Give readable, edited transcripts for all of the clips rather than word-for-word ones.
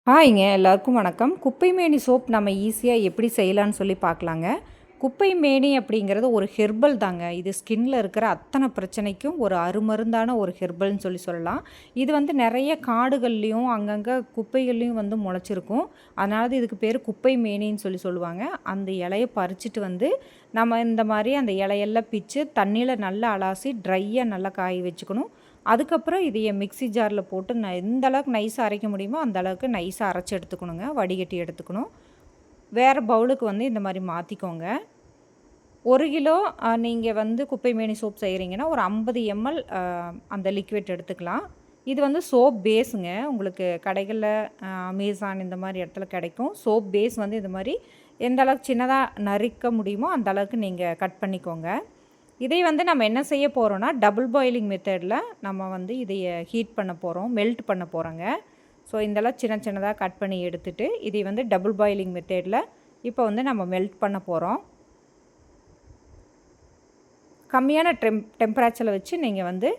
ஹாய்ங்க, எல்லாருக்கும் வணக்கம். குப்பைமேனி சோப் நம்ம ஈஸியாக எப்படி செய்யலான்னு சொல்லி பார்க்கலாங்க. குப்பைமேனி அப்படிங்கிறது ஒரு ஹெர்பல் தாங்க. இது ஸ்கின்ல இருக்கிற அத்தனை பிரச்சனைக்கும் ஒரு அருமருந்தான ஒரு ஹெர்பல்னு சொல்லலாம். இது வந்து நிறைய காடுகள்லேயும் அங்கங்கே குப்பைகள்லேயும் வந்து முளைச்சிருக்கும். அதனால இதுக்கு பேர் குப்பைமேனின்னு சொல்லுவாங்க. அந்த இலையை பறிச்சுட்டு வந்து நம்ம இந்த மாதிரி அந்த இலையெல்லாம் பிச்சு தண்ணியில் நல்லா அலாசி ட்ரையாக நல்லா காய வச்சுக்கணும். அதுக்கப்புறம் இதைய மிக்ஸி ஜாரில் போட்டு எந்த அளவுக்கு நைஸாக அரைக்க முடியுமோ அந்த அளவுக்கு நைஸாக அரைச்சி எடுத்துக்கணுங்க. வடிகட்டி எடுத்துக்கணும். வேறு பவுலுக்கு வந்து இந்த மாதிரி மாற்றிக்கோங்க. 1 கிலோ நீங்கள் வந்து குப்பைமேனி சோப் செய்கிறீங்கன்னா ஒரு 50 எம்எல் அந்த லிக்விட் எடுத்துக்கலாம். இது வந்து சோப் பேஸுங்க. உங்களுக்கு கடைகளில் அமேசான் இந்த மாதிரி இடத்துல கிடைக்கும். சோப் பேஸ் வந்து இந்த மாதிரி எந்த அளவுக்கு சின்னதாக நறுக்க முடியுமோ அந்த அளவுக்கு நீங்கள் கட் பண்ணிக்கோங்க. இதை வந்து நம்ம என்ன செய்ய போகிறோன்னா டபுள் பாயிலிங் மெத்தடில் நம்ம வந்து இதைய ஹீட் பண்ண போகிறோம், மெல்ட் பண்ண போகிறோங்க. ஸோ இந்தளவு சின்ன சின்னதாக கட் பண்ணி எடுத்துகிட்டு இதை வந்து டபுள் பாயிலிங் மெத்தடில் இப்போ வந்து நம்ம மெல்ட் பண்ண போகிறோம். கம்மியான டெம்பரேச்சரில் வச்சு நீங்கள் வந்து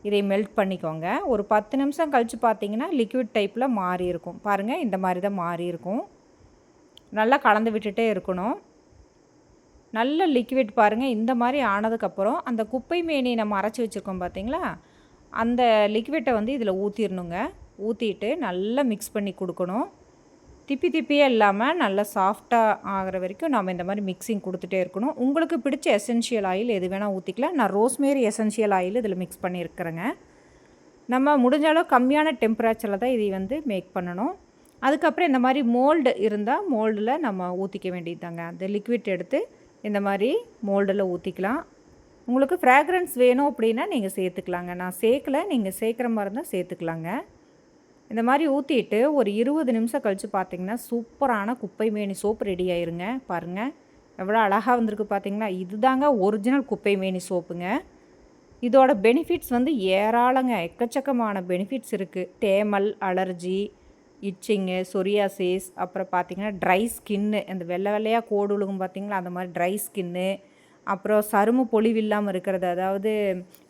இதை மெல்ட் பண்ணிக்கோங்க. ஒரு 10 நிமிஷம் கழித்து பார்த்தீங்கன்னா லிக்விட் டைப்பில் மாறி இருக்கும். பாருங்கள், இந்த மாதிரி தான் மாறி இருக்கும். நல்லா கலந்து விட்டுட்டே இருக்கணும். நல்ல லிக்விட் பாருங்கள். இந்த மாதிரி ஆனதுக்கப்புறம் அந்த குப்பைமேனி நம்ம அரைச்சி வச்சுருக்கோம் பார்த்தீங்களா, அந்த லிக்விட்டை வந்து இதில் ஊற்றிடணுங்க. ஊற்றிட்டு நல்லா மிக்ஸ் பண்ணி கொடுக்கணும். திப்பியே இல்லாமல் நல்லா சாஃப்டாக ஆகிற வரைக்கும் நம்ம இந்த மாதிரி மிக்சிங் கொடுத்துட்டே இருக்கணும். உங்களுக்கு பிடிச்ச எசென்ஷியல் ஆயில் எது வேணால் ஊற்றிக்கலாம். நான் ரோஸ்மேரி எசென்ஷியல் ஆயில் இதில் மிக்ஸ் பண்ணியிருக்கிறேங்க. நம்ம முடிஞ்ச அளவு கம்மியான டெம்பரேச்சரில் தான் இதை வந்து மேக் பண்ணணும். அதுக்கப்புறம் இந்த மாதிரி மோல்டு இருந்தால் மோல்டில் நம்ம ஊற்றிக்க வேண்டியது தாங்க. அந்த லிக்விட் எடுத்து இந்த மாதிரி மோல்டில் ஊற்றிக்கலாம். உங்களுக்கு ஃப்ராக்ரன்ஸ் வேணும் அப்படின்னா நீங்கள் சேர்த்துக்கலாங்க. நான் சேர்க்கல, நீங்கள் சேர்க்குற மாதிரி இருந்தால் சேர்த்துக்கலாங்க. இந்த மாதிரி ஊற்றிட்டு ஒரு 20 நிமிஷம் கழித்து பார்த்திங்கன்னா சூப்பரான குப்பைமேனி சோப் ரெடி ஆயிருங்க. பாருங்கள் எவ்வளோ அழகாக வந்திருக்கு பார்த்தீங்களா. இதுதாங்க ஒரிஜினல் குப்பைமேனி சோப்புங்க. இதோட பெனிஃபிட்ஸ் வந்து ஏராளங்க, எக்கச்சக்கமான பெனிஃபிட்ஸ் இருக்குது. தேமல், அலர்ஜி, இச்சிங்கு, சொரியாசிஸ், அப்புறம் பார்த்திங்கன்னா ட்ரை ஸ்கின்னு, அந்த வெள்ளையாக கோடு விழுகும் பார்த்திங்களா, அந்த மாதிரி ட்ரை ஸ்கின்னு, அப்புறம் சரும பொலிவு இல்லாமல் இருக்கிறது, அதாவது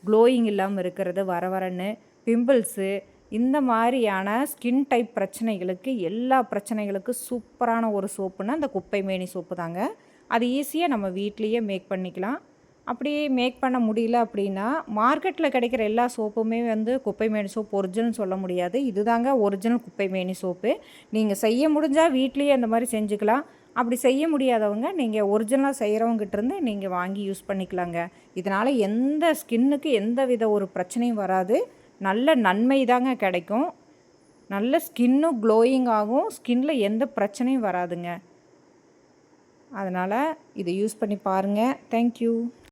க்ளோயிங் இல்லாமல் இருக்கிறது, வரன்னு பிம்பிள்ஸு, இந்த மாதிரியான ஸ்கின் டைப் பிரச்சனைகளுக்கு, எல்லா பிரச்சனைகளுக்கும் சூப்பரான ஒரு சோப்புன்னா அந்த குப்பைமேனி சோப்பு தாங்க. அது ஈஸியாக நம்ம வீட்லேயே மேக் பண்ணிக்கலாம். அப்படி மேக் பண்ண முடியல அப்படின்னா மார்க்கெட்டில் கிடைக்கிற எல்லா சோப்புமே வந்து குப்பைமேனி சோப் ஒரிஜினல் சொல்ல முடியாது. இதுதாங்க ஒரிஜினல் குப்பைமேனி சோப்பு. நீங்கள் செய்ய முடிஞ்சால் வீட்லேயே அந்த மாதிரி செஞ்சுக்கலாம். அப்படி செய்ய முடியாதவங்க நீங்கள் ஒரிஜினலாக செய்கிறவங்ககிட்டருந்து நீங்கள் வாங்கி யூஸ் பண்ணிக்கலாங்க. இதனால் எந்த ஸ்கின்னுக்கு எந்த வித ஒரு பிரச்சனையும் வராது. நல்ல நன்மை தாங்க கிடைக்கும். நல்ல ஸ்கின்னும் க்ளோயிங் ஆகும். ஸ்கின்னில் எந்த பிரச்சனையும் வராதுங்க. அதனால் இதை யூஸ் பண்ணி பாருங்கள். தேங்க்யூ.